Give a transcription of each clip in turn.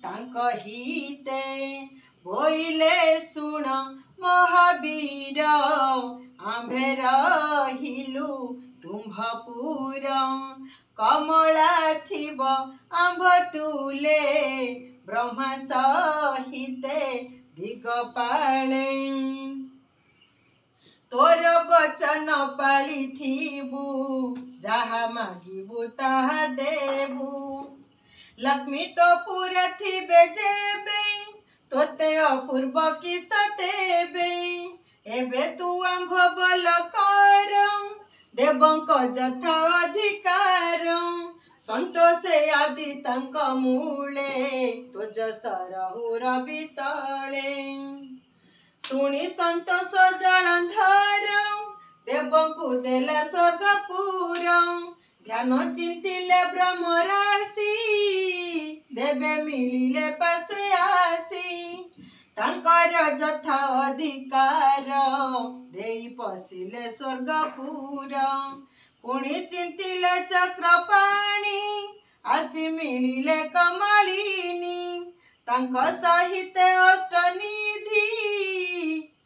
तांक हिते बोइले शुण महावीर आम्भे रहिलु तुम्भपुर कमला थिब आम्भ तुले ब्रह्मा सहिते दिगपाले तोर वचन पाली थिबु जहा मागिबु ताहा देबु लक्ष्मी तो पूरा थिबे जेबे तोते अपूर्व किस देबे एबे तू आम्भ बल कर देवंक जथा अधिकार संतोषे आदि तंक मूले तुझ सरहुर बितले शुणी संतोष जलंधर देवंकु देला स्वर्गपुर ध्यान चिंतिले ब्रह्म राशि देवे मिलिले पासे आसी तांकर जथा अधिकार देई पशिले स्वर्गपुर पुणी चिंतिले चक्रपाणी आसी मिलिले कमलिनी तांक सहित अष्टनिधि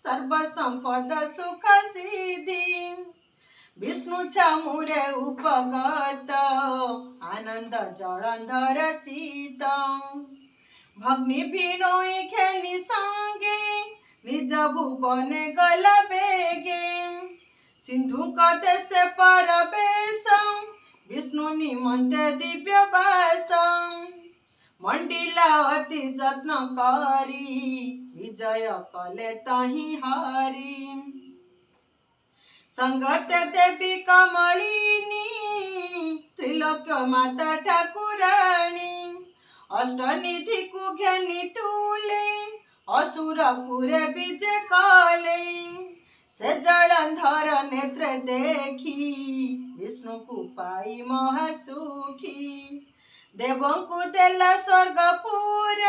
सर्व संपद सुख सिद्धि विष्णु छामुरे उपगत आनंद जलंधर चित भग्नि भिणोई खेली संगे निज भुवने गल बेगे सिंधु कदेश परवेश विष्णु निमंते दिव्य वास मंडिला अति जत्न करी विजय कले तही हरि संगत देवी कमलिनी त्रिलोक माता ठाकुराणी अष्टनिधि को घेनी तुले असुरपुरे विजय कले से जलंधर नेत्र देखी विष्णु को पाई महासुखी देवंकु देला स्वर्गपुर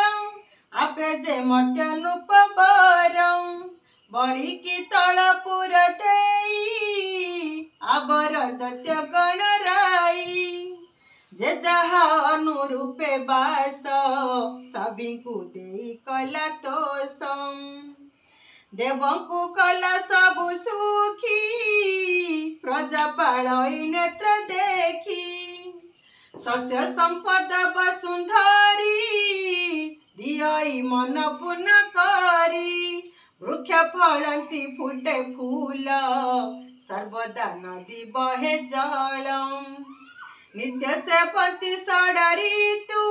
आपे जे मर्त्य नृपवर बड़ी की तलपुर देई आबर दैत्य गणराई जे जहा अनुरूपे बास सबिंकु देई कला तोषम देवंकु कला सबु सुखी प्रजा पालई नेत्र देखी शस्य संपद वसुंधरी दियई मन पुण्य करी वृक्ष फलंती फुटे फूल सर्वदा नदी बहे जल नित्य सेवती षडरी तू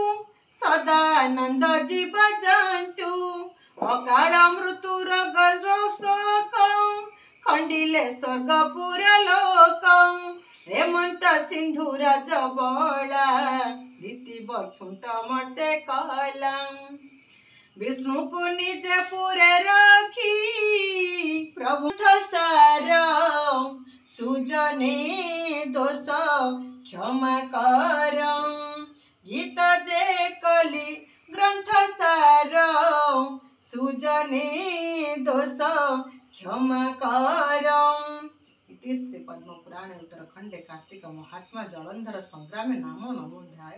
सदा आनंद जीव जंतु अकाल मृत्यु रोग शोक खंडिले स्वर्गपुर लोक हेमंत सिंधु राजबला नीति बखुंट मते कला विष्णु को निजे पुरे रखी प्रभु सार सुजने दोष क्षमा कर गीत जे कली ग्रंथ सार सुजने दोष क्षमा कर श्री पद्म पुराण उत्तरखंडे कार्तिक महात्मा जलंधर संग्रामे नाम नवोध्याय।